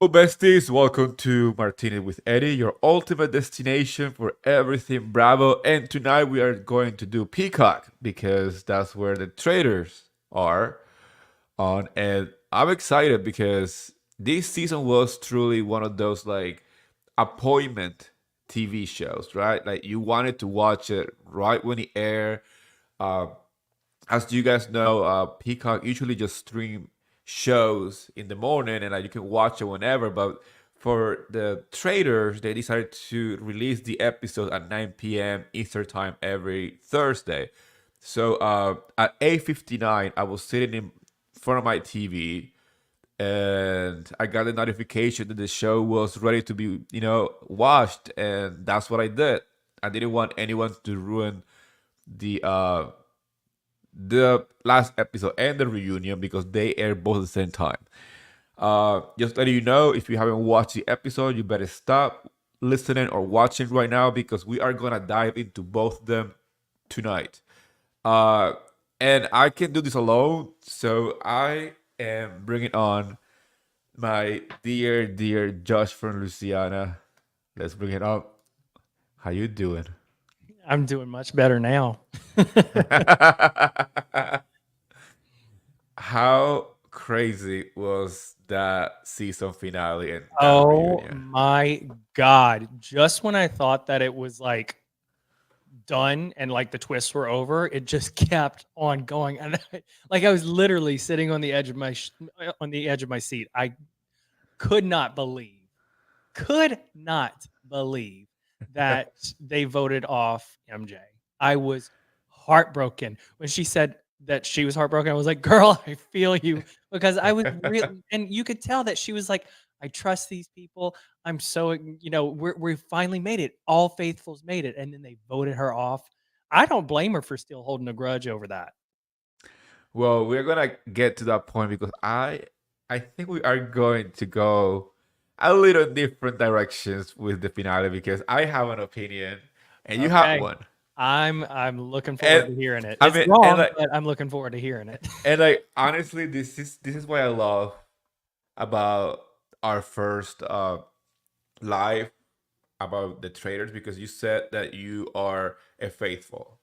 Besties, welcome to Martinez with Eddie, your ultimate destination for everything Bravo. And tonight we are going to do Peacock because that's where the Traitors are on. And I'm excited because this season was truly one of those like appointment TV shows, right? Like you wanted to watch it right when it aired. Uh, as you guys know, Peacock usually just stream shows in the morning and you can watch it whenever. But for the traders, they decided to release the episode at 9 p.m. Eastern time every Thursday. So at 8:59, I was sitting in front of my TV and I got a notification that the show was ready to be, watched, and that's what I did. I didn't want anyone to ruin the the last episode and the reunion because they air both at the same time. Just letting you know, if you haven't watched the episode, you better stop listening or watching right now because we are gonna dive into both of them tonight. Uh, and I can do this alone, so I am bringing on my dear, dear Josh from Louisiana. Let's bring it up. How you doing? I'm doing much better now. How crazy was that season finale and that Oh reunion? my God. Just when I thought that it was like done and like the twists were over, it just kept on going. And I was literally sitting on the edge of my seat. I could not believe, could not believe that they voted off MJ. I was heartbroken when she said that she was heartbroken. I was like, "Girl, I feel you," because I was real, and you could tell that she was like, "I trust these people. I'm so we finally made it. All faithfuls made it," and then they voted her off. I don't blame her for still holding a grudge over that. Well, we're gonna get to that point because I think we are going to go a little different directions with the finale because I have an opinion and you have Okay, one. I'm looking And forward to hearing it. I It's mean, wrong, but I'm looking forward to hearing it. honestly, this is what I love about our first live about the traders because you said that you are a faithful,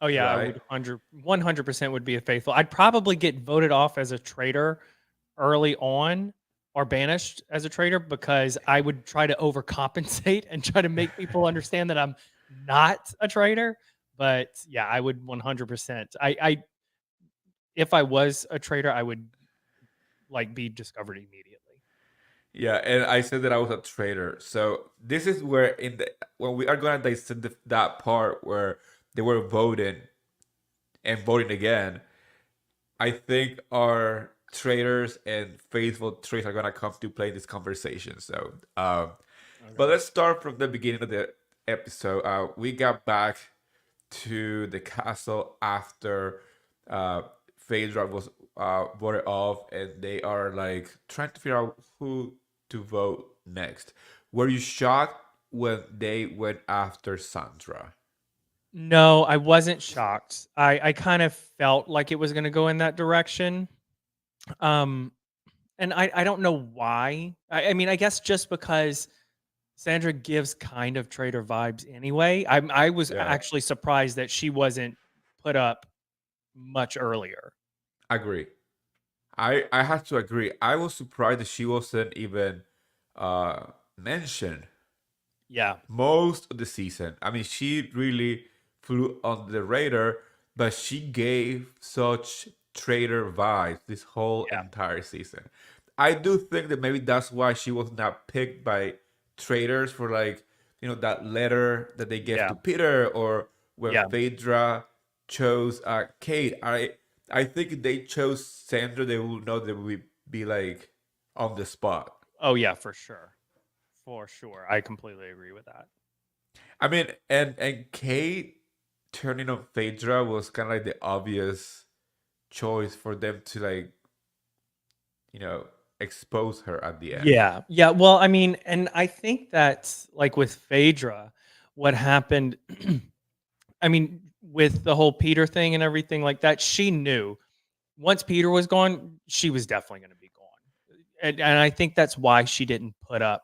Oh yeah, I right? would 100% would be a faithful. I'd probably get voted off as a traitor early on or banished as a traitor because I would try to overcompensate and try to make people understand that I'm not a traitor. But yeah, I would 100%. I if I was a traitor, I would like be discovered immediately. Yeah, and I said that I was a traitor. So this is where in the when we are gonna dissect that part where they were voting and voting again, I think our traitors and faithful traitors are gonna come to play in this conversation. So, but Okay. let's start from the beginning of the episode. We got back to the castle after uh, Phaedra was voted off, and they are like trying to figure out who to vote next. Were you shocked when they went after Sandra? No, I wasn't shocked. I kind of felt like it was going to go in that direction. Um, and I don't know why. I mean, I guess just because Sandra gives kind of traitor vibes anyway. I was Yeah, actually surprised that she wasn't put up much earlier. I agree. I have to agree. I was surprised that she wasn't even mentioned Yeah, most of the season. I mean, she really flew on the radar, but she gave such traitor vibes this whole yeah, entire season. I do think that maybe that's why she was not picked by traitors for like that letter that they gave yeah, to Peter or when yeah. Phaedra chose Kate. I think if they chose Sandra, they would know they would be like on the spot. Oh yeah, for sure, for sure. I completely agree with that. I mean, and Kate turning on Phaedra was kind of like the obvious choice for them to like expose her at the end. Yeah, yeah. Well, I mean, and I think that like with Phaedra, what happened I mean, with the whole Peter thing and everything like that, she knew once Peter was gone, she was definitely going to be gone. and I think that's why she didn't put up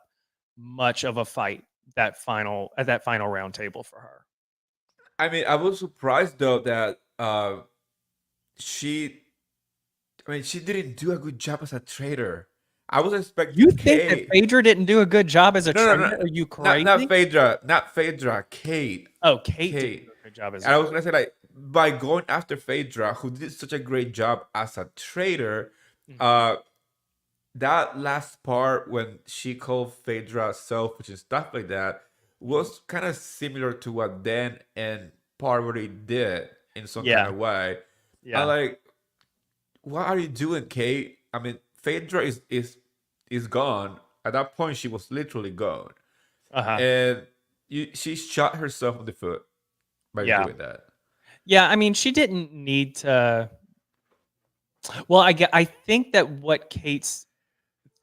much of a fight at that final round table for her. I mean, I was surprised though that she. I mean, she didn't do a good job as a traitor. I was You expecting think that Kate. Phaedra didn't do a good job as a No, no, no, trainer? Are you not crazy? Phaedra, not Phaedra. Kate, Oh, Kate didn't do Kate. a good job as a And I was trainer. gonna say like by going after Phaedra, who did such a great job as a traitor, Mhm. uh, that last part when she called Phaedra selfish and stuff like that Mhm. was kind of similar to what Dan and Parvati did in some kind Yeah, of way. I yeah, like, what are you doing, Kate? I mean, Phaedra is gone. At that point, she was literally gone, uh-huh, and she shot herself in the foot by yeah. doing that. Yeah, I mean, she didn't need to. Well, I think that what Kate's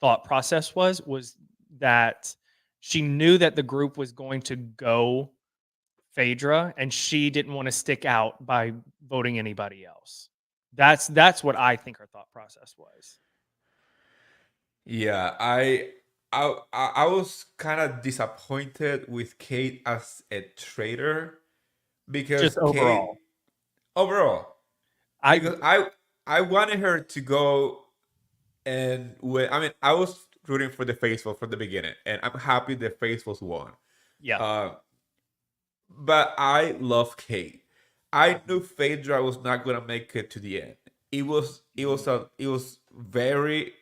thought process was that she knew that the group was going to go Phaedra, and she didn't wanna stick out by voting anybody else. That's what I think her thought process was. Yeah, I was kind of disappointed with Kate as a traitor because Just overall. Kate overall, I because I wanted her to go and win. I mean, I was rooting for the faithful from the beginning, and I'm happy the faithfuls won. Yeah. Uh, but I love Kate. I Mhm, knew Phaedra was not gonna make it to the end. mhm. It was very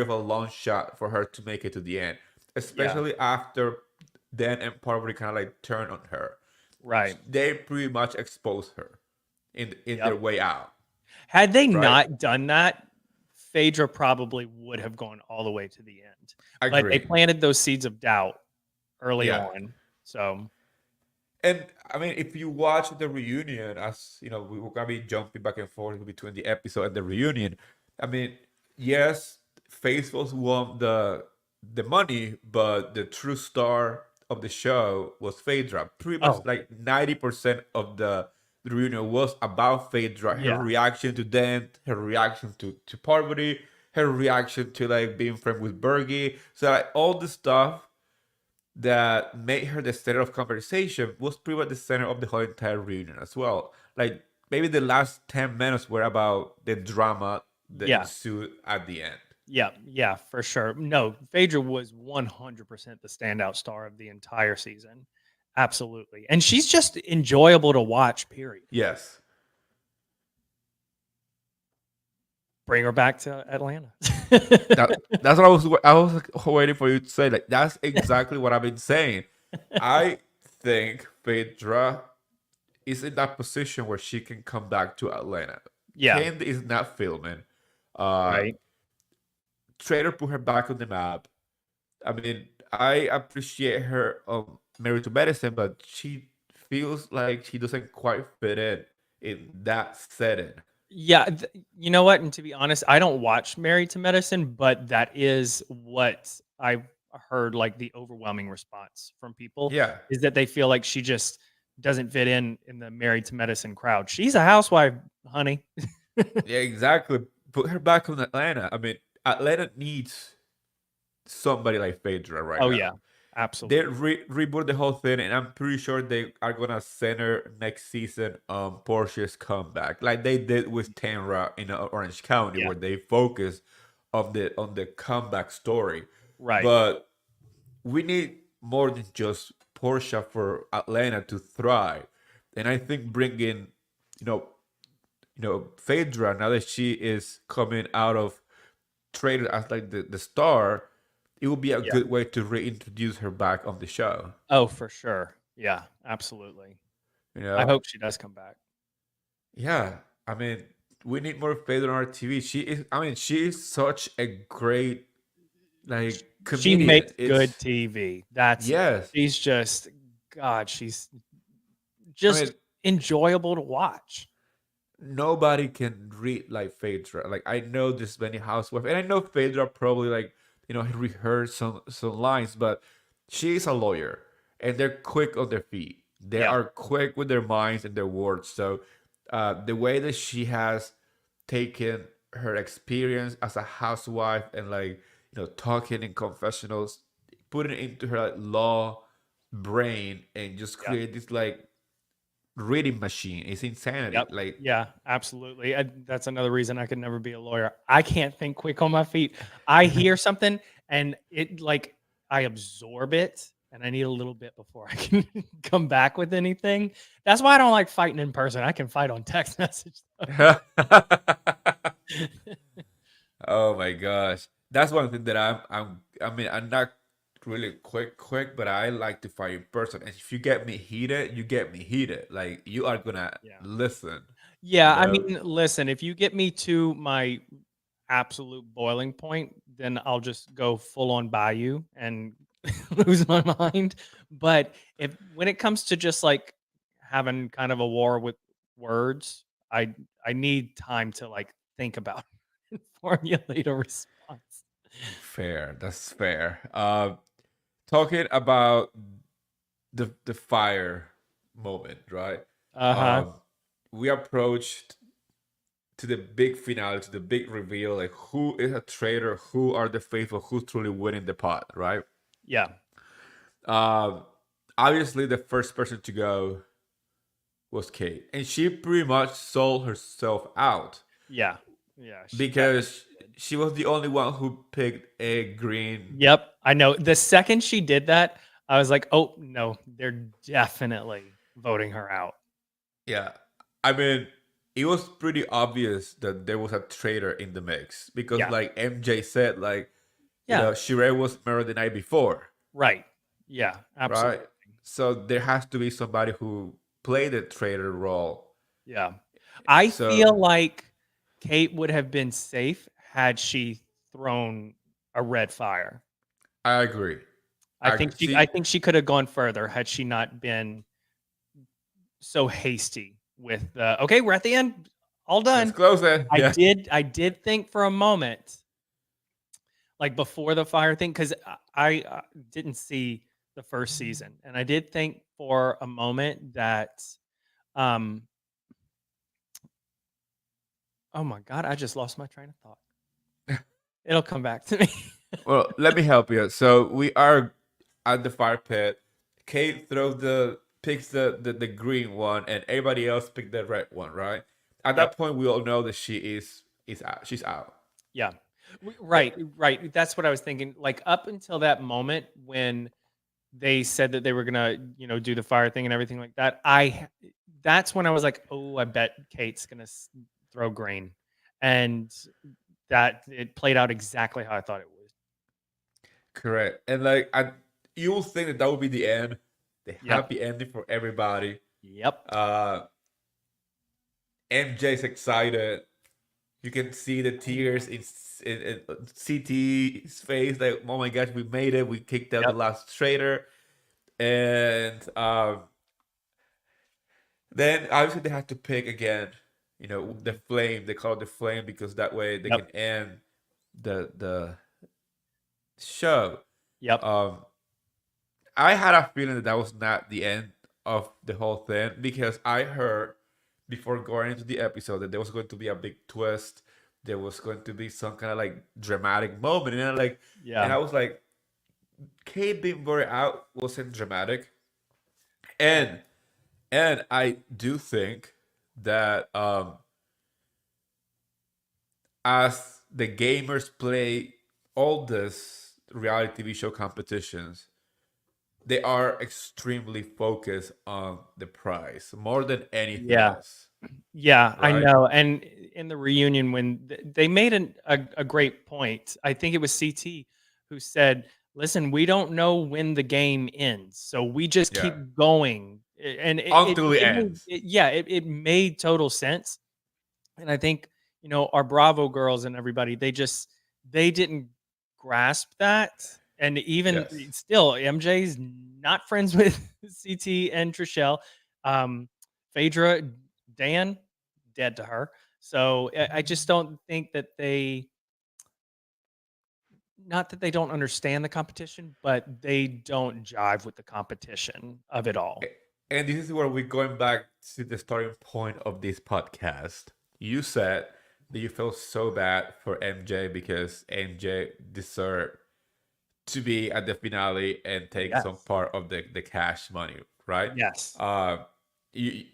of a long shot for her to make it to the end, Yeah, especially after Dan and Parvati kind of like turned on her. right. They pretty much exposed her in their Yep. way out, Had they right? not done that, Phaedra probably would have gone all the way to the end, but they Agree. planted those seeds of doubt early Yeah. on, so And I mean, if you watch the reunion, as you know, we were gonna be jumping back and forth between the episode and the reunion. I mean, yes, Faithfuls won the money, but the true star of the show was Phaedra. Pretty much oh, like 90% of the reunion was about Phaedra, her yeah, reaction to Dent, her reaction to Parvati, her reaction to like being friends with Bergie. So like all the stuff that made her the center of conversation was pretty much the center of the whole entire reunion as well. Like maybe the last 10 minutes were about the drama that yeah. ensued at the end. Yeah, yeah, for sure. No, Phaedra was 100% the standout star of the entire season. Absolutely. And she's just enjoyable to watch, period. Yes. Bring her back to Atlanta. That's what I was waiting for you to say. Like that's exactly what I've been saying. I think Phaedra is in that position where she can come back to Atlanta. Yeah, Candy is not filming. Uh right. Trader put her back on the map. I mean, I appreciate her Married to Medicine, but she feels like she doesn't quite fit in that setting. Yeah, you know what? And to be honest, I don't watch Married to Medicine, but that is what I've heard like the overwhelming response from people Yeah, is that they feel like she just doesn't fit in the Married to Medicine crowd. She's a housewife, honey. yeah, exactly. Put her back on Atlanta. I mean, Atlanta needs somebody like Phaedra right Oh now. yeah, They absolutely. reboot the whole thing, and I'm pretty sure they are gonna center next season on Portia's comeback, like they did with Tamra in Orange County, Yeah, where they focus on the comeback story. right. But we need more than just Portia for Atlanta to thrive, and I think bringing, you know, Phaedra, now that she is coming out of Trader as like the star, it would be a Yeah. good way to reintroduce her back on the show. Oh, for sure. Yeah, absolutely. You I know? hope she does come back. Yeah. I mean, we need more Phaedra on our TV. She is. I mean, she is such a great like She comedian. makes good It's TV. That's it. yes. She's just God, she's I just mean, enjoyable to watch. nobody can read like Phaedra. Like I know there's many housewives, and I know Phaedra probably like rehearsed some lines, but she is a lawyer, and they're quick on their feet. They Yeah. are quick with their minds and their words. So the way that she has taken her experience as a housewife and like talking in confessionals, put it into her like, law brain and just Yeah. create this like reading machine. It's insanity. Yep. Like Yeah, absolutely. That's another reason I could never be a lawyer. I can't think quick on my feet. I hear something and it like I absorb it and I need a little bit before I can come back with anything. That's why I don't like fighting in person. I can fight on text message though. oh my gosh, that's one thing that I mean, I'm not really quick, but I like to fight in person. And if you get me heated, you get me heated. Like you are gonna Yeah. listen, you Yeah, I know. mean, listen, if you get me to my absolute boiling point, then I'll just go full on Bayou and lose my mind. But if when it comes to just like having kind of a war with words, I need time to like think about and formulate a response. Fair, that's fair. Talking about the fire moment, right? Uh-huh. Um, we approached to the big finale, to the big reveal, like who is a traitor, who are the faithful, who's truly winning the pot, right? Yeah. Um, obviously, the first person to go was Kate, and she pretty much sold herself out Yeah. Yeah, she definitely because did. she was the only one who picked a green. Yep, I know. The second she did that, I was like, "Oh, no, they're definitely voting her out." Yeah, I mean, it was pretty obvious that there was a traitor in the mix because, Yeah. like MJ said, like Yeah, Shireen was murdered the night before, right. Yeah, absolutely. right? So there has to be somebody who played the traitor role. Yeah. I So feel like Kate would have been safe had she thrown a red fire. I agree. I I think I see. think she could have gone further had she not been so hasty with the, "Okay, we're at the end. All Let's done." close it. Yeah. I did think for a moment, like, before the fire thing, 'cause I didn't see the first season, and I did think for a moment that, um oh my god, I just lost my train of thought. It'll come back to me. Well, let me help you. So we are at the fire pit. Kate throws the picks the green one, and everybody else picked the red one, right? At Yep. that point, we all know that she is out. She's out. Yeah. Eh, Right, right. That's what I was thinking. Like, up until that moment when they said that they were gonna, do the fire thing and everything like that, that's when I was like, "Oh, I bet Kate's gonna throw green," and that it played out exactly how I thought it would. Correct. And like, you will think that that would be the end, the Yep. happy ending for everybody. Yep. Uh, MJ's excited. You can see the I know. tears in CT's face. Like, oh my gosh, we made it. We kicked out the Yep. last traitor. And then obviously they had to pick again. The Mhm. flame. They call it the flame because that way they Yep. can end the show. Yep. Um, I had a feeling that that was not the end of the whole thing because I heard before going into the episode that there was going to be a big twist. There was going to be some kind of like dramatic moment, and Yeah. I was like, Kate being brought out wasn't dramatic, Yeah. and I do think that as the gamers play all this reality TV show competitions, they are extremely focused on the prize more than anything Yeah. else, Yeah, I right? know, and in the reunion when they made a great point. I think it was CT who said, "Listen, we don't know when the game ends, so we just Yeah, keep going." And until it ends. yeah, it made total sense. And I think, our Bravo girls and everybody, they didn't grasp that. And even Yes, still, MJ's not friends with CT and Trishelle. Um, Phaedra, Dan, dead to her. So I just don't think that not that they don't understand the competition, but they don't jive with the competition of it all. and this is where we're going back to the starting point of this podcast. You said that you feel so bad for MJ because MJ deserved to be at the finale and take some Yes. part of the cash money, right? Yes. Uh, you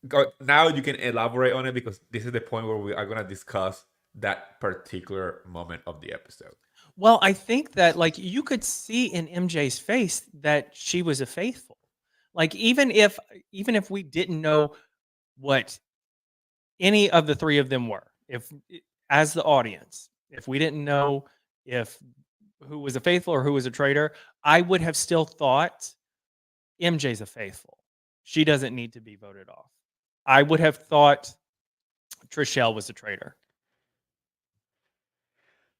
go, now you can elaborate on it because this is the point where we are gonna discuss that particular moment of the episode. Well, I think that like you could see in MJ's face that she was a faithful. Like even if we didn't know what any of the three of them were, if as the audience, if we didn't know if who was a faithful or who was a traitor, I would have still thought MJ's a faithful. She doesn't need to be voted off. I would have thought Trishelle was a traitor.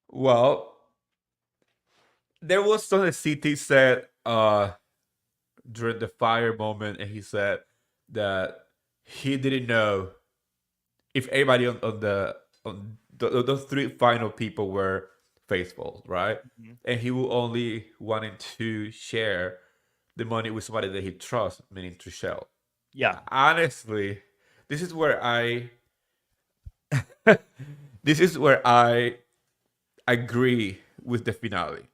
Well, there was something CT said during the fire moment, and he said that he didn't know if everybody on those three final people were faithful, right? Mhm. And he will only wanted to share the money with somebody that he trusts, meaning Trishelle. Yeah. Honestly, this is where I this is where I agree with the finale.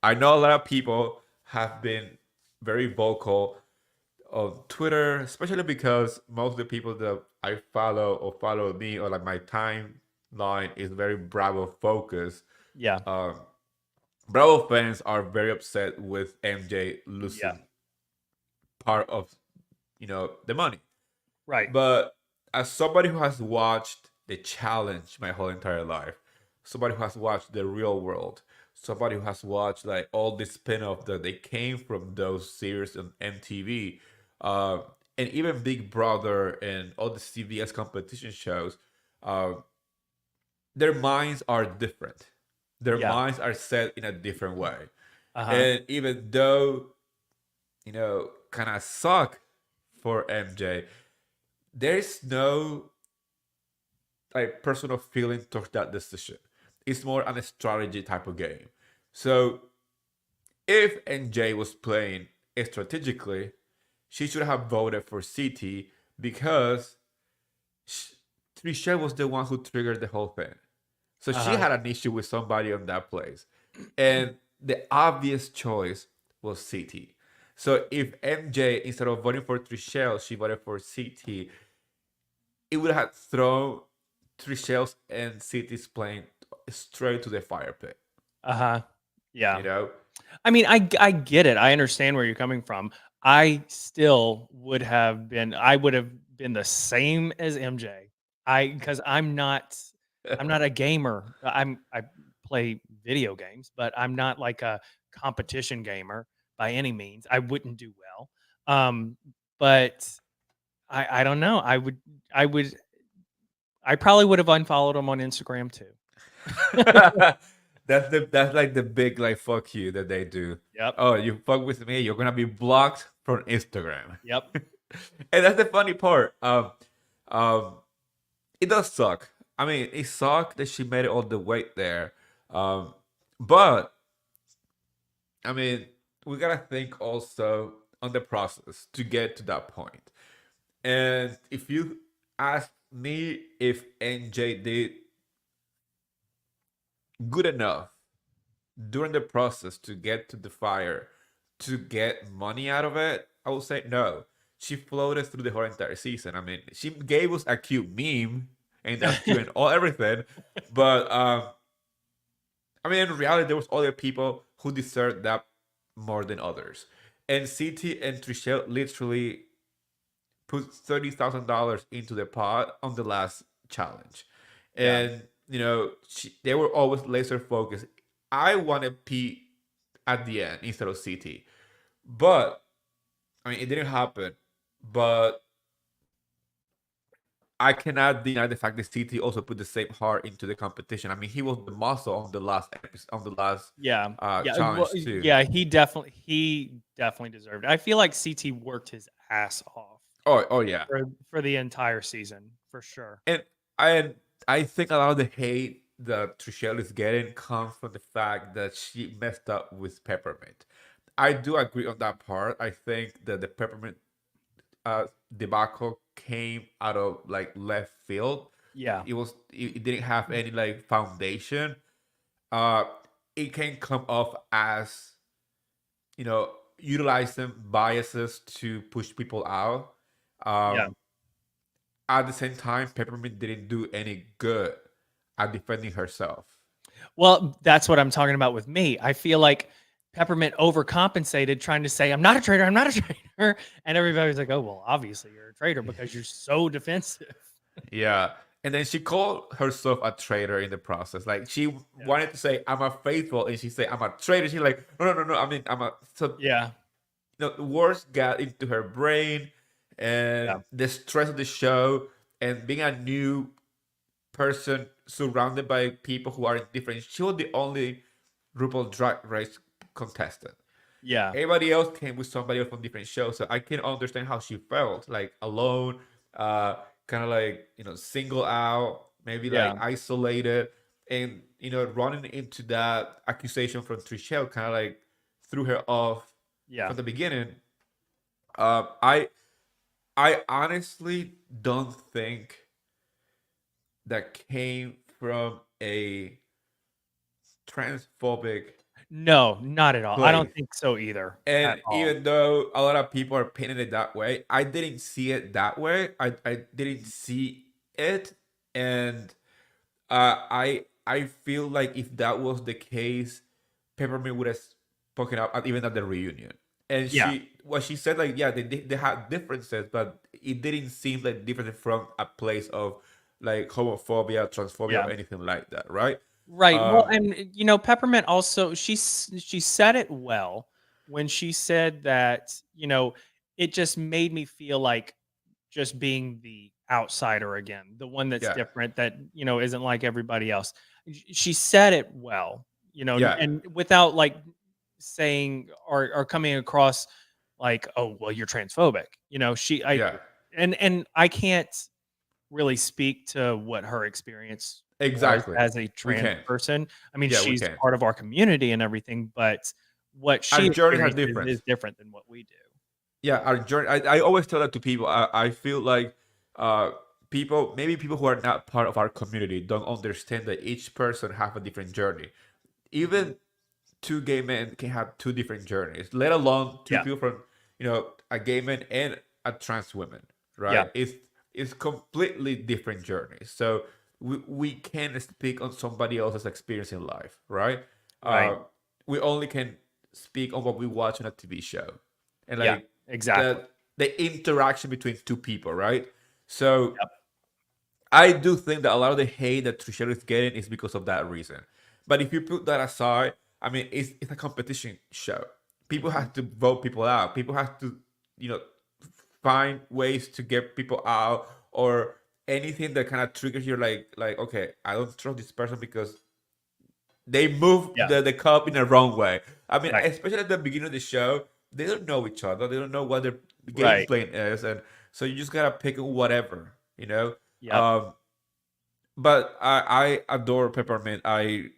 I know a lot of people have been very vocal on Twitter, especially because most of the people that I follow or follow me or like my timeline is very Bravo focused. Yeah. Um, Bravo fans are very upset with MJ Yeah. losing part of the money. Right. But as somebody who has watched the challenge my whole entire life, somebody who has watched the real world, somebody who has watched like all the spin-off that they came from those series on MTV, uh, and even Big Brother and all the CBS competition shows, uh, their minds are different. Their Yeah. minds are set in a different way. Uh-huh. And even though, kind of suck for MJ, there's no like personal feeling towards that decision. It's more on a strategy type of game. So if NJ was playing strategically, she should have voted for CT because Trisha was the one who triggered the whole thing. So she Uh-huh. had an issue with somebody on that place. And the obvious choice was CT. So if MJ, instead of voting for Trishelle, she voted for CT, it would have thrown Trishelle and City's plane straight to the fire pit. Uh-huh. Yeah. You know, I mean, I get it. I understand where you're coming from. I would have been the same as MJ. I because I'm not a gamer. I play video games, but I'm not like a competition gamer by any means. I wouldn't do well. But I don't know. I would I probably would have unfollowed him on Instagram too. that's like the big like fuck you that they do. Yep. Oh, you fuck with me, you're gonna be blocked from Instagram. Yep. And that's the funny part. Um, it does suck. I mean, it sucked that she made it all the way there. Um, but I mean, we gotta think also on the process to get to that point. And if you ask me if NJ did good enough during the process to get to the fire to get money out of it, I would say no. She floated through the whole entire season. I mean, she gave us a cute meme and that's cute and all everything, but I mean, in reality, there was other people who deserved that more than others. And CT and Trishelle literally put $30,000 into the pot on the last challenge, Yeah. and they were always laser focused. I wanted P at the end instead of CT, but I mean it didn't happen. But I cannot deny the fact that CT also put the same heart into the competition. I mean, he was the muscle on the last episode, on the last Yeah. Yeah, well, challenge too. yeah, he definitely deserved it. I feel like CT worked his ass off Oh yeah, for the entire season, for sure. and I I think a lot of the hate that Trishelle is getting comes from the fact that she messed up with Peppermint. I do agree on that part. I think that the Peppermint debacle came out of like left field. Yeah. It didn't have any like foundation. Uh, it can come off as, utilizing biases to push people out. Yeah. Um, at the same time, Peppermint didn't do any good at defending herself. Well, that's what I'm talking about with me. I feel like Peppermint overcompensated trying to say, I'm not a traitor. I'm not a traitor. And everybody's like, oh, well, obviously you're a traitor because you're so defensive. Yeah. And then she called herself a traitor in the process. Like she Yeah. wanted to say, I'm a faithful, and she said, I'm a traitor. She's like, no, no, no, no. I mean, I'm a so Yeah. the words got into her brain, Yeah. and the stress of the show and being a new person surrounded by people who are different. She was the only RuPaul Drag Race contestant. Yeah. Everybody else came with somebody else from different shows, so I can understand how she felt, like alone, uh, kind of like single out, maybe like Yeah. isolated, and running into that accusation from Trishelle kind of like threw her off Yeah. from the beginning. I honestly don't think that came from a transphobic No, not at all. I don't place. think so either at And all. even though a lot of people are painting it that way, I didn't see it that way. I didn't see it, and I feel like if that was the case, Peppermint would have spoken up even at the reunion. And Yeah. what she said, like, yeah, they had differences, but it didn't seem like different from a place of like homophobia, transphobia, Yeah. or anything like that, right? Right. Well, Um, and Peppermint also she said it well when she said that, it just made me feel like just being the outsider again, the one that's yeah, different that, isn't like everybody else. She said it well, yeah, and without like saying or coming across like, oh, well, you're transphobic. She I yeah, and I can't really speak to what her experience was exactly. as a We trans can, person. I mean, yeah, we she's can. part of our community and everything, but what Our she journeys are experiences different. is different than what we do. Yeah, our journey. I always tell that to people. I feel like uh, maybe people who are not part of our community, don't understand that each person have a different journey. Mhm. Even two gay men can have two different journeys, let alone two Yeah. people from a gay man and a trans woman, Yeah. right? It's completely different journeys. So we can't speak on somebody else's experience in life, right? Right. Uh, we only can speak on what we watch on a TV show, and Yeah. like Exactly. the interaction between two people, right? So Yep. I do think that a lot of the hate that Trishelle is getting is because of that reason. But if you put that aside, I mean, it's a competition show. People Mhm. have to vote people out. People have to, you know, find ways to get people out, or anything that kind of triggers you. Like, okay, I don't trust this person because they move Yeah. the cup in the wrong way. I mean, Right. especially at the beginning of the show, they don't know each other. They don't know what their game Right. plan is, and so you just gotta pick whatever, you know. Yep. Um, but I adore Peppermint. I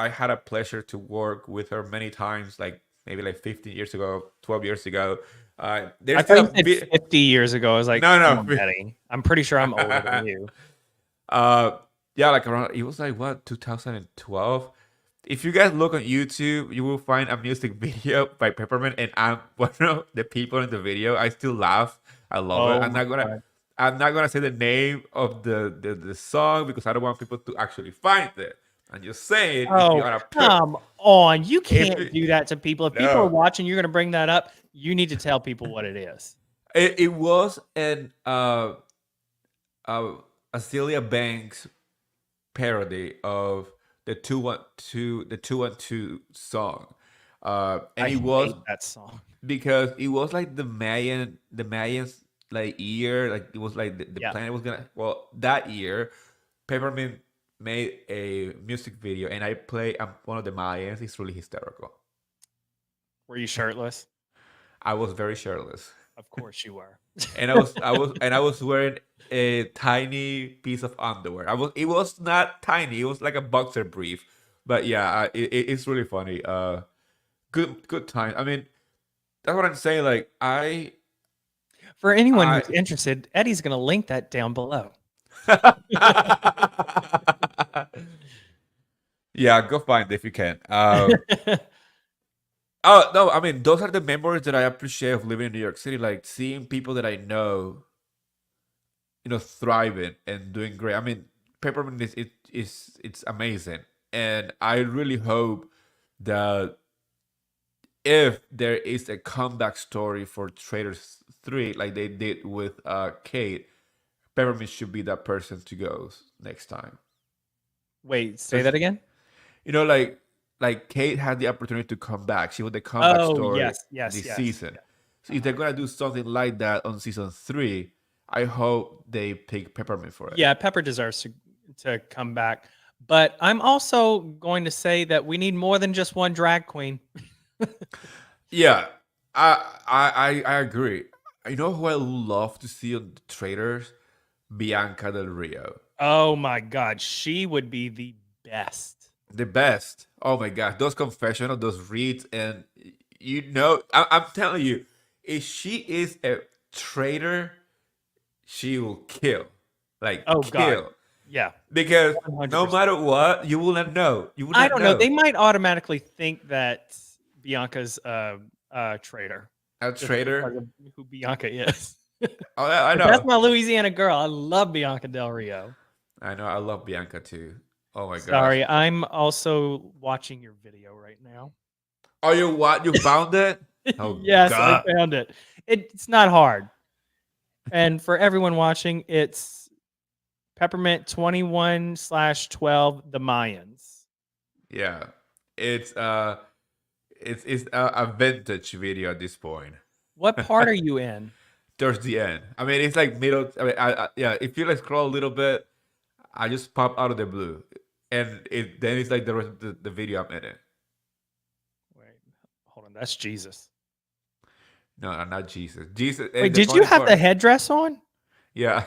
had a pleasure to work with her many times, like maybe like 15 years ago, 12 years ago. I There's thought still you a said bit. 50 years ago. I was like, No, come no. on, Eddie. I'm pretty sure I'm older than you. uh, yeah, like around it was like what 2012. If you guys look on YouTube, you will find a music video by Peppermint, and I'm one of the people in the video. I still laugh. I love it. Oh my God. I'm not gonna say the name of the song because I don't want people to actually find it. I'm just saying if you Oh, are come on. You if can't you, do that to people. If people are no, watching, you're going to bring that up. You need to tell people what it is. it was an uh Azealia Banks parody of the 212 song. And I it was hate that song. because it was like the Mayans like year, like it was like the Yeah. planet was gonna, well, that year Peppermint made a music video, and I play one of the Mayans. It's really hysterical. Were you shirtless? I was very shirtless, Of course you were. and I was wearing a tiny piece of underwear. It was not tiny, it was like a boxer brief. But yeah, it's really funny. Good time. I mean, that's what I'm saying. Like For anyone I who's interested, Eddie's going to link that down below. Yeah, go find it if you can. Oh no, I mean those are the memories that I appreciate of living in New York City, like seeing people that I know, thriving and doing great. I mean, Peppermint is it's amazing, and I really hope that if there is a comeback story for Traitors 3, like they did with Kate, Peppermint should be that person to go next time. Wait, say Because that again. like Kate had the opportunity to come back. She was the comeback Oh, story yes, yes, this yes. season. So if they're Uh-huh. gonna do something like that on season 3, I hope they pick Peppermint for it. Yeah, Pepper deserves to come back. But I'm also going to say that we need more than just one drag queen. Yeah, I agree. You know who I love to see on the Traders? Bianca Del Rio. Oh my God, she would be the best. The best. Oh my god, those confessionals, those reads, and I'm telling you, if she is a traitor, she will kill, like Oh God, kill, yeah, because no 100%. matter what, you will not know. You will I not don't know. They know might automatically think that Bianca's a traitor a just because traitor. of who Bianca is. Oh, I But that's know, my Louisiana girl. I love Bianca Del Rio. I know. I love Bianca too. Oh my gosh. Sorry, I'm also watching your video right now. Oh, you what? You found it? Oh Yes, I god. found it. It's not hard. And for everyone watching, it's Peppermint 21/12, The Mayans. Yeah, it's uh, it's a vintage video at this point. What part are you in? Towards the end. I mean, it's like middle. I mean, yeah. If you like scroll a little bit, I just pop out of the blue, and it then it's like the rest of the video I'm in it. Wait, hold on. That's Jesus. No, not Jesus. Jesus, Wait, and the did you funny have the part, headdress on? yeah.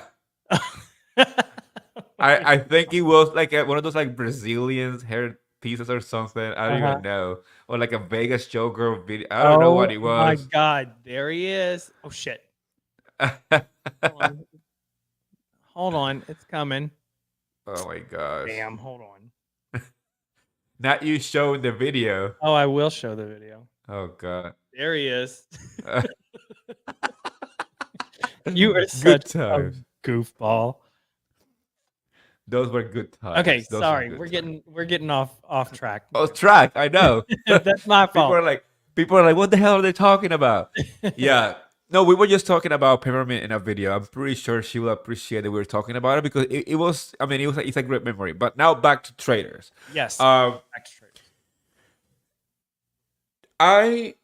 Oh my I think it was like one of those like Brazilians hair pieces or something. I don't Uh-huh. even know, or like a Vegas showgirl video. I don't know what Oh it my was. God. There he is. Oh shit. Hold on. Hold on. It's coming. Oh my gosh! Damn. Hold on. Not you showing the video. Oh, I will show the video. Oh god. There he is. You are such Good a times. goofball. Those were good Okay, times. Those were sorry. good We're times. getting off track Oh, now. track. I know. That's my people fault. are like, people are like, what the hell are they talking about? Yeah. No, we were just talking about Peppermint in a video. I'm pretty sure she will appreciate that we were talking about it because it was. I mean, it's a great memory. But now back to traders. Yes. Um, Back to Traitors. I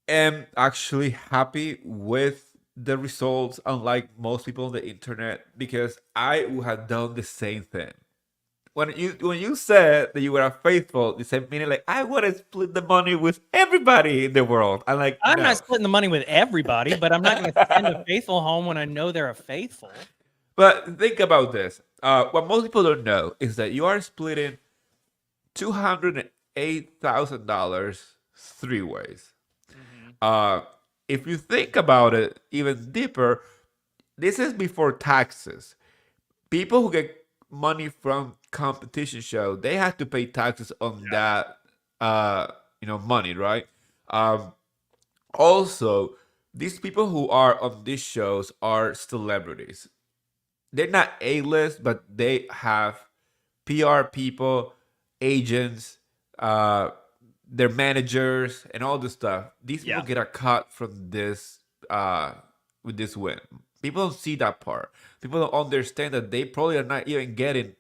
am actually happy with the results, unlike most people on the internet, because I would have done the same thing. When you said that you were a faithful, you said meaning like I would have split the money with everybody in the world. I'm like, I'm not no. splitting the money with everybody, but I'm not going to send a faithful home when I know they're a faithful. But think about this. What most people don't know is that you are splitting $208,000 three ways. Mhm. Uh, if you think about it even deeper, this is before taxes. People who get money from competition show, they have to pay taxes on Yeah. that money, right? Um, Also, these people who are on these shows are celebrities. They're not A-list, but they have PR people, agents, uh, their managers, and all this stuff. These people Yeah. get a cut from this with this win. People don't see that part. People don't understand that they probably are not even getting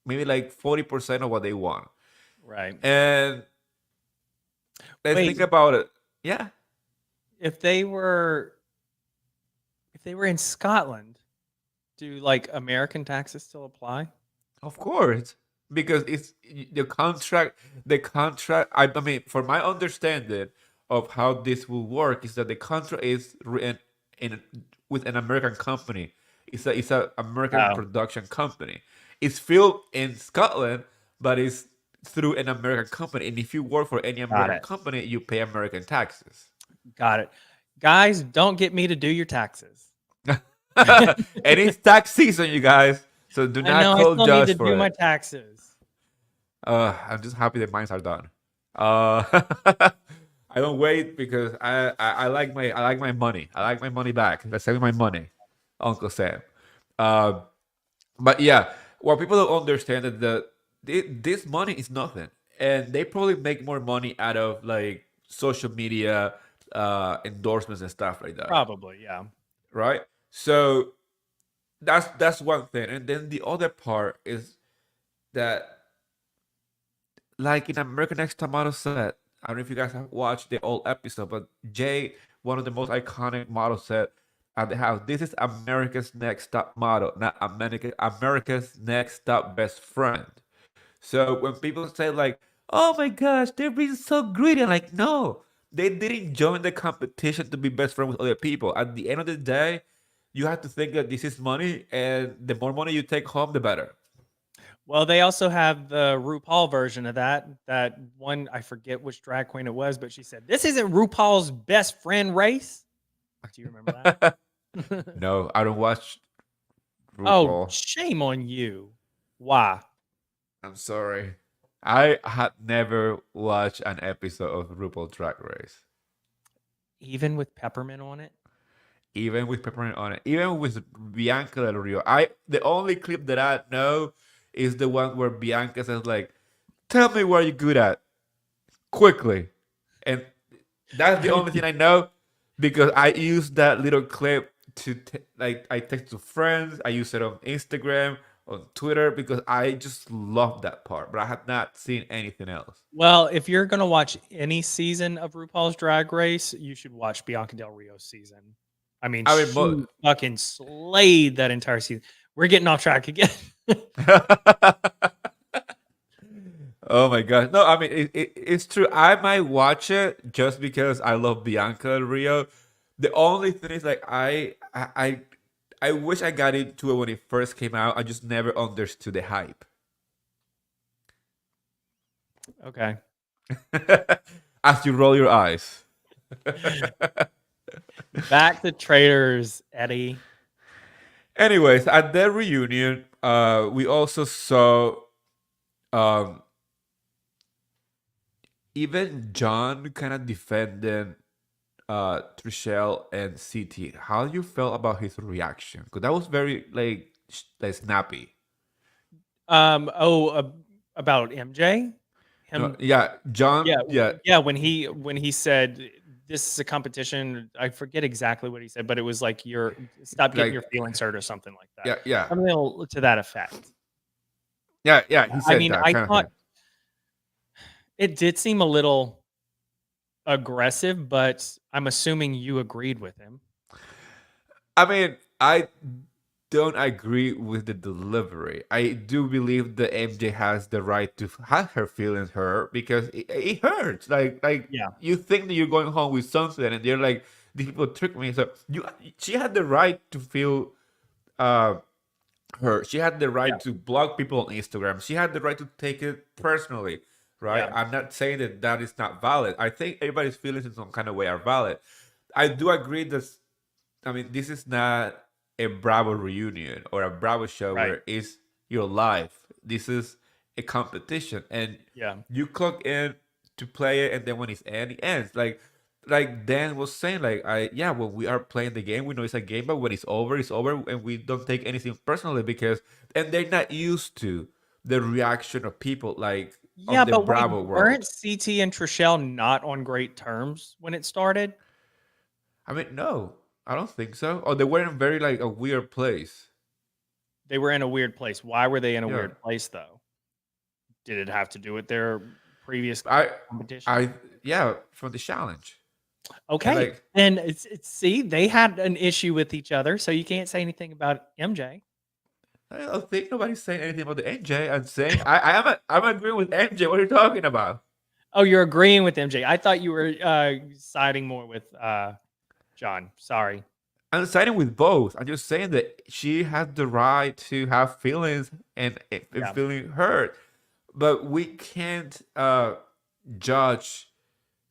maybe like 40% of what they want. Right. And let's Wait, think about it. Yeah, if they were in Scotland, do like American taxes still apply? of course, because it's the contract. The contract. I mean, for my understanding of how this will work is that the contract is written in with an American company. It's a American Oh, production company. It's filmed in Scotland, but it's through an American company. And if you work for any got American it. company, you pay American taxes. Got it. Guys, don't get me to do your taxes. And it's tax season, you guys. So do I not know I call still need Josh to for do my it. taxes. I'm just happy that mines are done. Uh, I don't wait because I like my money. I like my money back. Let's send me my money, Uncle Sam. Uh, but yeah, what people don't understand is that this money is nothing, and they probably make more money out of like social media endorsements and stuff like that, Probably, yeah. right? So that's one thing, and then the other part is that like in American Next Top Model said, I don't know if you guys have watched the old episode, but Jay, one of the most iconic models, said at the house, "This is America's Next Top Model, not America's Next Top Best Friend." So when people say like, "Oh my gosh, they're being so greedy," I'm like, no, they didn't join the competition to be best friends with other people. At the end of the day, you have to think that this is money, and the more money you take home, the better. Well, they also have the RuPaul version of that. That one, I forget which drag queen it was, but she said, "This isn't RuPaul's best friend race." Do you remember that? No, I don't watch Oh, RuPaul. shame on you. Why? I'm sorry. I had never watched an episode of RuPaul Drag Race, Even with peppermint on it? even with Peppermint on it, even with Bianca Del Rio. The only clip that I know is the one where Bianca says like, "Tell me what you're good at quickly," and that's the only thing I know because I use that little clip to like I text to friends. I use it on Instagram, on Twitter because I just love that part. But I have not seen anything else. Well, if you're gonna watch any season of RuPaul's Drag Race, you should watch Bianca Del Rio's season. I mean, I mean, she fucking slayed that entire season. We're getting off track again. oh my gosh. No, I mean it's true. I might watch it just because I love Bianca Del Rio. The only thing is like I wish I got into it when it first came out. I just never understood the hype. Okay. As you roll your eyes. Back to Traitors, Eddie. Anyways, at that reunion, we also saw um, even John kind of defending Trishelle and CT. How you felt about his reaction? Because that was very like snappy. Oh, about MJ? No, Him yeah, John. Yeah, Yeah, yeah, when he said this is a competition, I forget exactly what he said, but it was like you're stop getting your like feelings hurt or something like that. yeah, yeah, Something to that effect. yeah, yeah. He I said mean, that I kind of thought thing. it did seem a little aggressive, but I'm assuming you agreed with him. I mean, I don't agree with the delivery. I do believe that MJ has the right to have her feelings hurt because it hurts. Like Yeah, you think that you're going home with something, and they're like, "These people tricked me." So she had the right to feel uh hurt. She had the yeah, right to block people on Instagram. She had the right to take it personally. Right? yeah, I'm not saying that that is not valid. I think everybody's feelings in some kind of way are valid. I do agree that I mean, this is not a Bravo reunion or a Bravo show right. where it's your life. This is a competition, and Yeah, you clock in to play it, and then when it's end, it ends. Like Dan was saying, like yeah, when we are playing the game, we know it's a game, but when it's over, and we don't take anything personally because, and they're not used to the reaction of people like yeah, on the but wait, Bravo weren't world. CT and Trishelle not on great terms when it started? I mean, no, I don't think so. Or they were in very like a weird place. They were in a weird place. Why were they in a Yeah. weird place though? Did it have to do with their previous I competition? I yeah, from the challenge. And Okay. like And see, they had an issue with each other, so you can't say anything about MJ. I don't think nobody's saying anything about the NJ. I'm saying I'm agreeing with NJ. What are you talking about? Oh, you're agreeing with MJ. I thought you were siding more with John. Sorry. I'm siding with both. I'm just saying that she has the right to have feelings and Yeah. feeling hurt. But we can't judge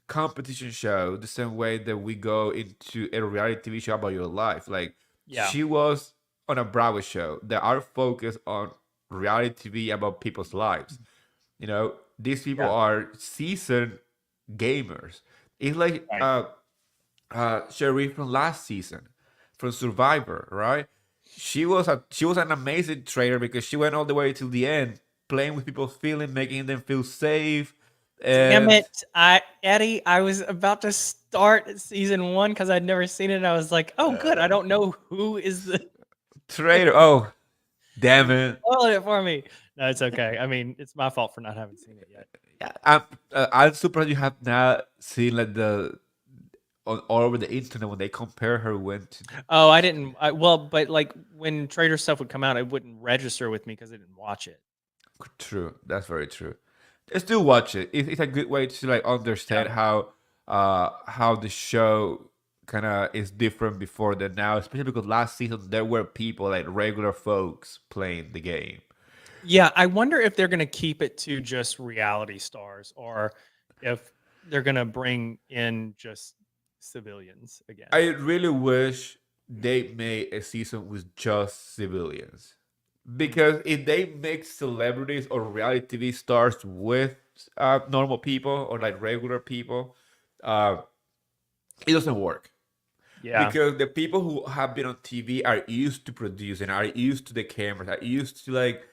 competition show the same way that we go into a reality TV show about your life. Like Yeah. She was on a Bravo show that are focused on reality TV about people's lives. You know, these people Yeah. are seasoned gamers. It's like Right. Sheree from last season, from Survivor, right? She was an amazing trader because she went all the way to the end, playing with people's feelings, making them feel safe, Damn and it. Eddie, I was about to start season one because I'd never seen it. And I was like, oh, good. I don't know who is the. trader. Oh, damn You it! spoiled it for me. No, it's okay. I mean, it's my fault for not having seen it yet. Yeah, I'm surprised you have not seen like the on all over the internet when they compare her went to. Oh, I didn't. Well, but like when Trader stuff would come out, it wouldn't register with me because I didn't watch it. True, that's very true. Still watch it. It's a good way to like Yeah. understand how the show kind of is different before than now, especially because last season there were people like regular folks playing the game. Yeah, I wonder if they're going to keep it to just reality stars or if they're going to bring in just civilians again. I really wish they made a season with just civilians. Mm. Because if they mix celebrities or reality TV stars with normal people or like regular people, uh, it doesn't work. Yeah. Because the people who have been on TV are used to producing, are used to the cameras, are used to like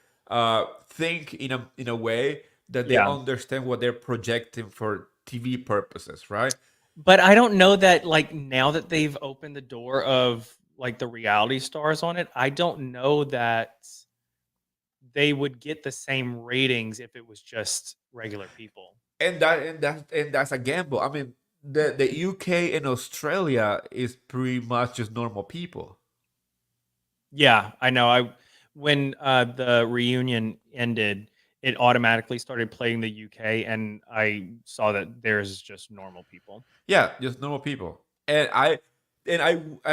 think in a way that they Yeah. understand what they're projecting for TV purposes, right? But I don't know that like now that they've opened the door of like the reality stars on it, I don't know that they would get the same ratings if it was just regular people. And that's a gamble. I mean, the UK and Australia is pretty much just normal people. Yeah, I know. I when the reunion ended, it automatically started playing the UK, and I saw that there's just normal people. Yeah, just normal people. And I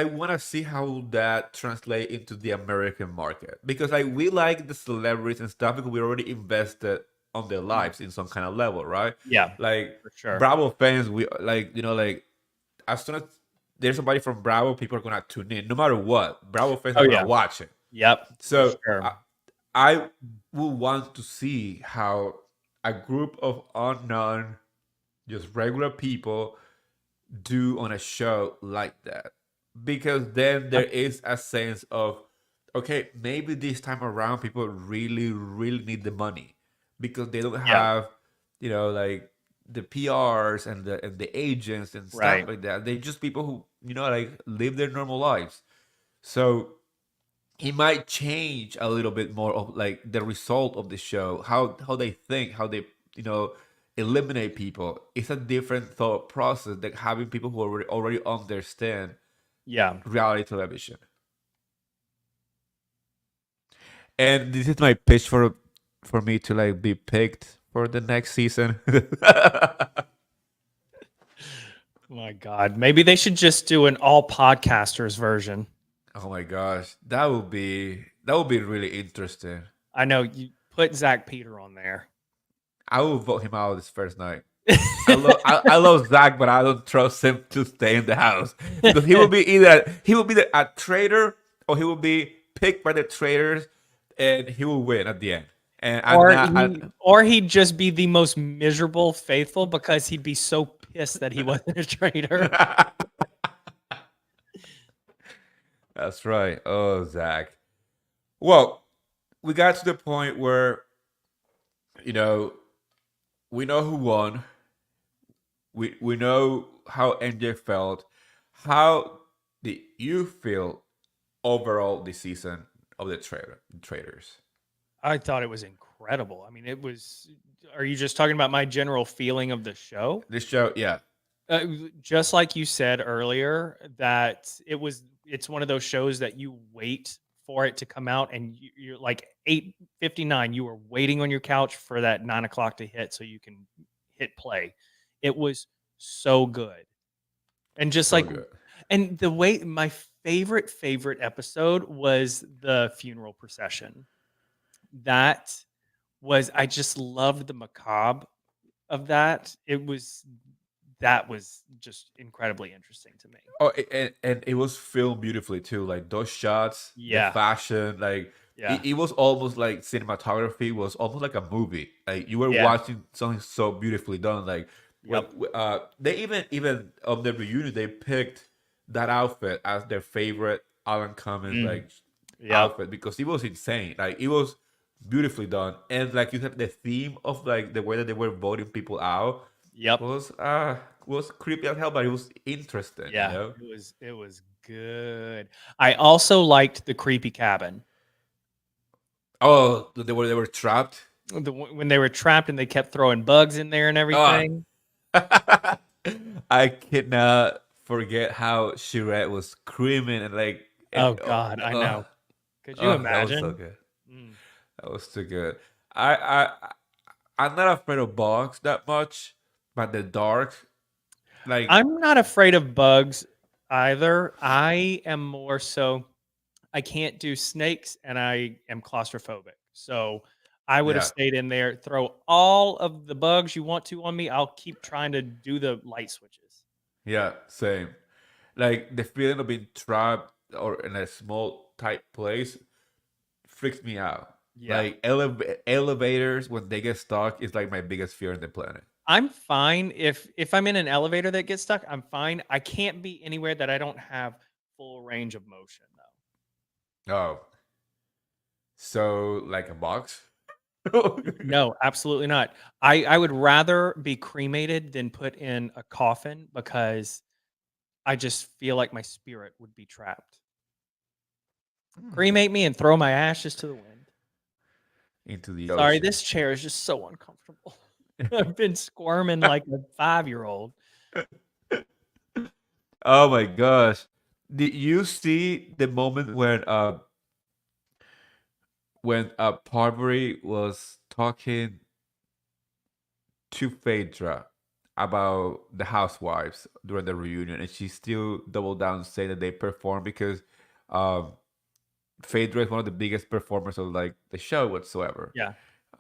want to see how that translate into the American market because like we like the celebrities and stuff because we already invested on their Mm. lives in some kind of level, right? Yeah, Like for sure. Bravo fans, we like like as soon as there's somebody from Bravo, people are gonna tune in no matter what. Bravo fans are Oh gonna yeah. watch it. Yep, for So sure. I will want to see how a group of unknown, just regular people do on a show like that. Because then Yeah. there is a sense of, okay, maybe this time around people really, really need the money because they don't Yeah, have, like the PRs and the agents and stuff right. like that. They're just people who, like live their normal lives. So it might change a little bit more of like the result of the show, how they think, how they you know eliminate people. It's a different thought process than having people who already understand Yeah. reality television. And this is my pitch for me to like be picked for the next season. My God, maybe they should just do an all podcasters version. Oh my gosh, that would be really interesting. I know you put Zach Peter on there. I will vote him out this first night. I love Zach, but I don't trust him to stay in the house because he will be a traitor or he will be picked by the traitors, and he will win at the end. And I'm Or not. or he'd just be the most miserable faithful because he'd be so pissed that he wasn't a traitor. That's right. Oh, Zach. Well, we got to the point where you know we know who won. We know how NJ felt. How did you feel overall this season of the Traitors? I thought it was incredible. I mean, it was. Are you just talking about my general feeling of the show? This show, yeah, Uh, just like you said earlier, that it's one of those shows that you wait for it to come out, and you're like 8:59. You were waiting on your couch for that 9 o'clock to hit so you can hit play. It was so good, and just so like, good. and the way my favorite episode was the funeral procession. That was I just loved the macabre of that. It was that was just incredibly interesting to me. Oh, and it was filmed beautifully too. Like those shots, the Yeah, fashion, like yeah, it was almost like cinematography was almost like a movie. Like you were yeah, watching something so beautifully done. Like when yep, they even on the reunion they picked that outfit as their favorite Alan Cummings mm, like yep, outfit because it was insane. Like it was beautifully done, and like you said, the theme of like the way that they were voting people out yep. was was creepy as hell, but it was interesting, you Yeah, know. it was good. I also liked the creepy cabin. Oh, they were trapped. When they were trapped and they kept throwing bugs in there and Ah, everything. I cannot forget how Chirette was screaming and like and Oh God, I know. Could you that was so imagine? good. Mm. That was too good. I I I'm not afraid of bugs that much, but the dark, like I'm not afraid of bugs either. I am more so I can't do snakes and I am claustrophobic. So I would have yeah, stayed in there, throw all of the bugs you want to on me. I'll keep trying to do the light switches. yeah, same. Like the feeling of being trapped or in a small tight place freaks me out. Yeah. Like elevators when they get stuck is like my biggest fear on the planet. I'm fine if I'm in an elevator that gets stuck, I'm fine. I can't be anywhere that I don't have full range of motion though. Oh, so like a box? No, absolutely not. I would rather be cremated than put in a coffin because I just feel like my spirit would be trapped. Hmm. Cremate me and throw my ashes to the wind. Into the Sorry, ocean. this chair is just so uncomfortable. I've been squirming like a 5-year-old. Oh my gosh. Did you see the moment when Parbury was talking to Phaedra about the housewives during the reunion and she still doubled down saying that they perform because um Phaedra is one of the biggest performers of like the show whatsoever. Yeah.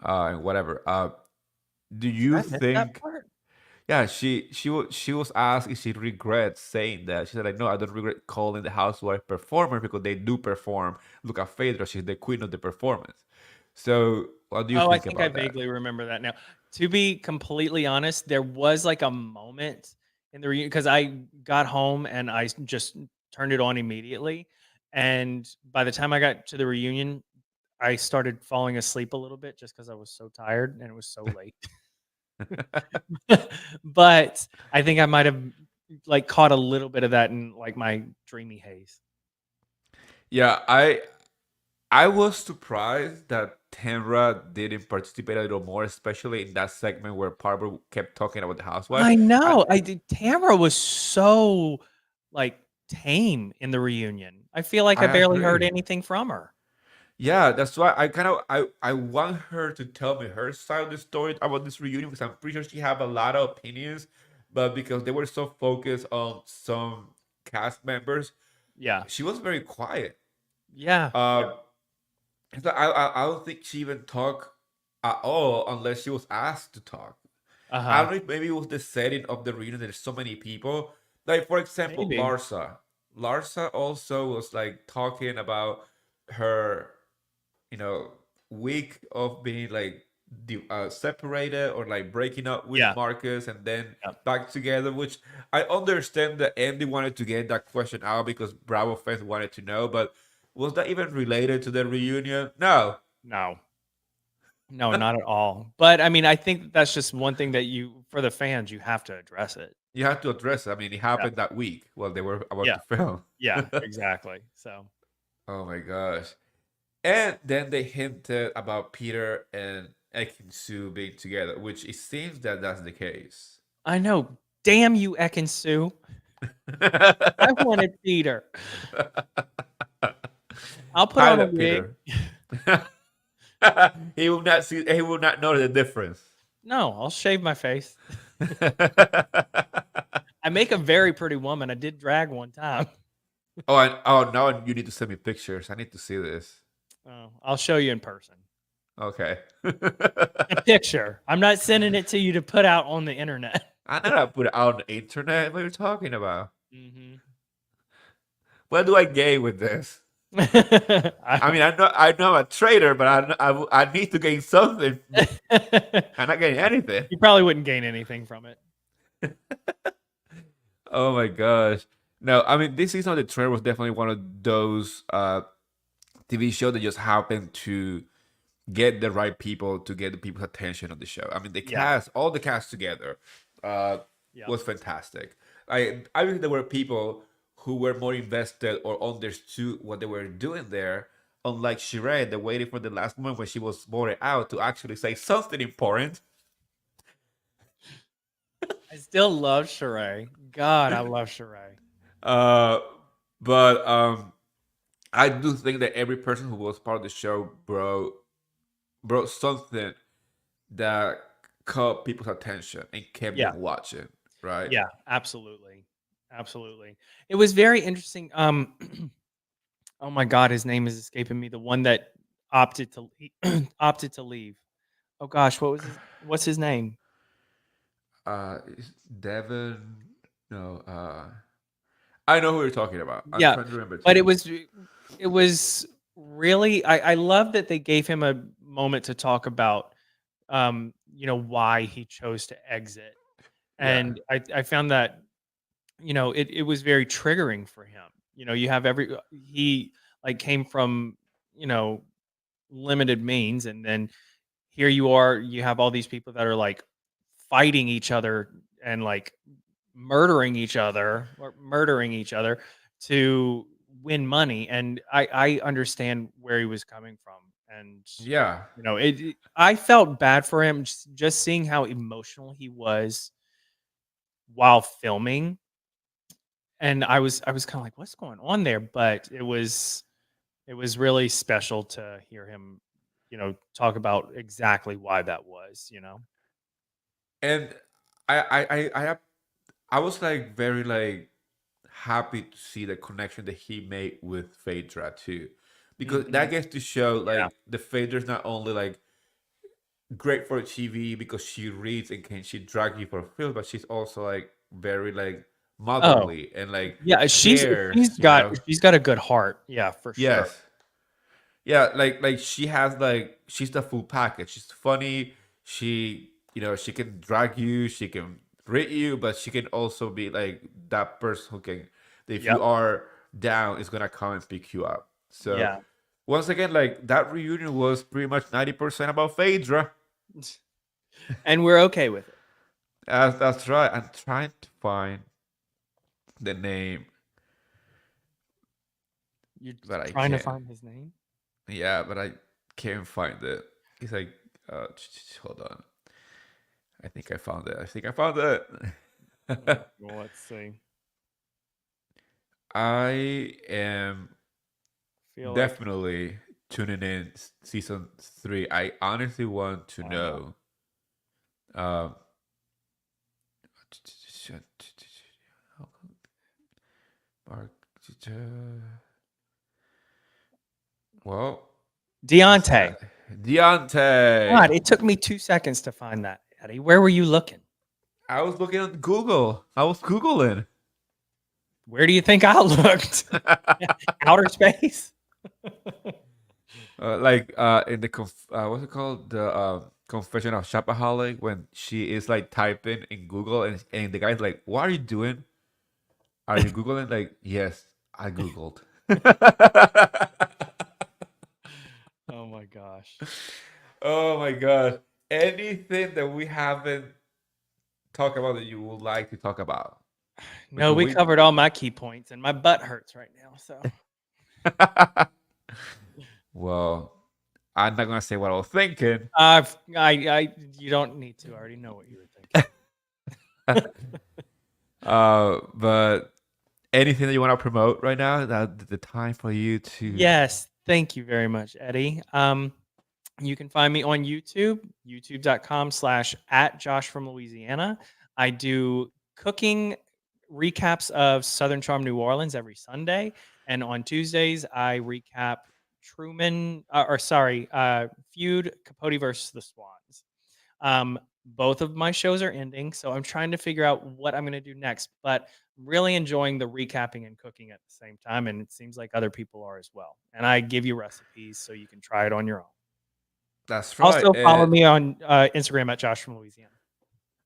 And whatever. Do Did you I miss that think part? yeah, she was asked if she regrets saying that. She said like no, I don't regret calling the housewife performer because they do perform. Look at Phaedra, she's the queen of the performance. So what do you Oh, I think think I about that? vaguely remember that now. To be completely honest, there was like a moment in the reunion because I got home and just turned it on immediately. And by the time I got to the reunion, I started falling asleep a little bit just because I was so tired and it was so late. But I think I might have like caught a little bit of that in like my dreamy haze. Yeah, I was surprised that Tamra didn't participate a little more, especially in that segment where Parver kept talking about the housewife. I I know. I did. Tamara was so like tame in the reunion. I feel like I I barely heard agree. anything from her. Yeah, that's why I want her to tell me her side of the story about this reunion because I'm pretty sure she have a lot of opinions, but because they were so focused on some cast members, Yeah. she was very quiet. Yeah. Yeah. Uh, so I don't think she even talked at all unless she was asked to talk. I Uh-huh. don't know if maybe it was the setting of the reunion. There's so many people. Like for example, Maybe. Larsa. Larsa also was like talking about her week of being like separated or like breaking up with Yeah. Marcus and then Yep. back together, which I understand that Andy wanted to get that question out because Bravo fans wanted to know, but was that even related to the reunion? No. No. No, not at all. But I mean, I think that's just one thing that you for the fans, you have to address it. You have to address it. I mean, it Yeah. happened that week while they were about Yeah. to film. Yeah, exactly. So, Oh my gosh. And then they hinted about Peter and Ekin-Su being together, which it seems that that's the case. I know. Damn you, Ekin-Su. I wanted Peter. I'll put on a Pilot wig. Peter. He will not see. He will not know the difference. No, I'll shave my face. I make a very pretty woman. I did drag one time. Oh, now you need to send me pictures. I need to see this. Oh, I'll show you in person. Okay. A picture. I'm not sending it to you to put out on the internet. I'm not gonna put it out on the internet. What are you talking about? Hmm. What do I gain with this? I I mean, I know I'm a traitor, but I need to gain something. don't. I'm not getting anything. You probably wouldn't gain anything from it. Oh my gosh. No, I mean this season of the trailer was definitely one of those TV shows that just happened to get the right people to get the people's attention on the show. I mean the Yeah. cast, all the cast together, uh, Yep. was fantastic. I think there were people who were more invested or understood what they were doing there. Unlike Sheree, they waited for the last moment when she was voted out to actually say something important. I still love Sheree. God, I love Sheree. Uh, but I do think that every person who was part of the show brought something that caught people's attention and kept Yeah. them watching, right? Yeah. Absolutely. Absolutely. It was very interesting. Oh my God, his name is escaping me. The one that opted to leave. Oh gosh, what's his name? Devin, no, I know who you're talking about. I'm Yeah, trying to remember but too. it was really I love that they gave him a moment to talk about why he chose to exit. Yeah, And I found that, it was very triggering for him. You have he like came from, you know, limited means, and then here you are, you have all these people that are like fighting each other and like murdering each other to win money. And I understand where he was coming from. And yeah, I felt bad for him, just seeing how emotional he was while filming. And I was kind of like, what's going on there? But it was really special to hear him, talk about exactly why that was. and I was like very like happy to see the connection that he made with Phaedra too, because Hmm. that gets to show Yeah. like the Phaedra's not only like great for TV because she reads and can she drag you for a film, but she's also like very like Oh, motherly and like yeah. She's cares, she's you got know? she's got a good heart. Yeah, for sure. Yes. Yeah, like she has like she's the full package. She's funny. She can drag you. She can rate you, but she can also be like that person who can, if Yep. you are down, is gonna come and pick you up. So Yeah. once again, like that reunion was pretty much 90% about Phaedra. And we're okay with it. That's right. I'm trying to find the name, You're but I trying to can't. find his name? Yeah, but I can't find it. It's like, hold on. I think I found it. I think I found it. Well, let's see. I am Feel like definitely tuning in season 3. I honestly want to I know. know. Um, well, it's Deontay. not Deontay. God, it took me 2 seconds to find that, Eddie. Where were you looking? I was looking on Google. I was Googling. Where do you think I looked? Outer space? Like in the what's it called, the confession of shopaholic, when she is like typing in Google and the guy's like, what are you doing, are you Googling? Like, yes, I Googled. Oh my gosh. Oh my god, anything that we haven't talked about that you would like to talk about, No, because we we covered all my key points, and my butt hurts right now. So, well, I'm not gonna say what I was thinking. you don't need to. I already know what you were thinking. But anything that you want to promote right now, that the time for you to. Yes, thank you very much, Eddie. You can find me on YouTube, youtube.com/at Josh from Louisiana. I do cooking recaps of Southern Charm New Orleans every Sunday. And on Tuesdays, I recap Feud Capote versus the Swans. Both of my shows are ending, so I'm trying to figure out what I'm going to do next. But I'm really enjoying the recapping and cooking at the same time, and it seems like other people are as well. And I give you recipes so you can try it on your own. That's right. Also, follow And me on Instagram at Josh from Louisiana.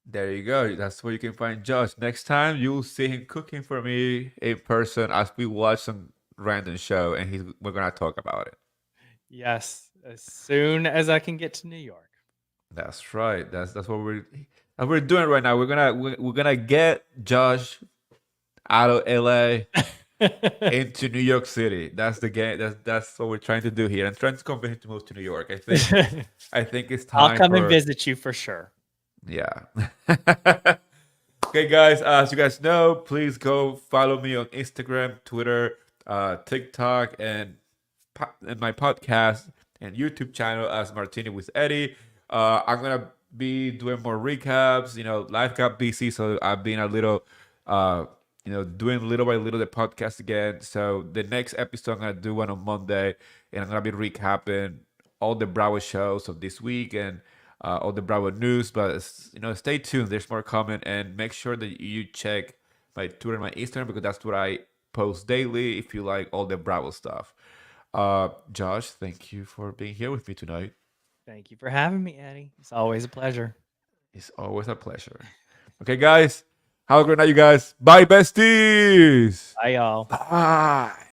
there you go. That's where you can find Josh. Next time you'll see him cooking for me in person as we watch some random show, and we're gonna talk about it. Yes, as soon as I can get to New York. That's right. That's what we're doing right now. We're gonna get Josh out of LA into New York City. That's the game. That's what we're trying to do here. I'm trying to convince him to move to New York. I think it's I'll time come and for visit you for sure. yeah. Okay, guys. As you guys know, please go follow me on Instagram, Twitter, TikTok, and my podcast and YouTube channel as Martini with Eddie. I'm gonna be doing more recaps. Life got busy, so I've been a little, uh, doing little by little the podcast again. So the next episode, I'm gonna do one on Monday, and I'm gonna be recapping all the Bravo shows of this week and all the Bravo news. But stay tuned. There's more coming, and make sure that you check my Twitter and my Instagram because that's what I post daily. If you like all the Bravo stuff. Josh, thank you for being here with me tonight. Thank you for having me, Eddie. It's always a pleasure. It's always a pleasure. Okay, guys. Have a great night, you guys. Bye, besties. Bye, y'all. Bye.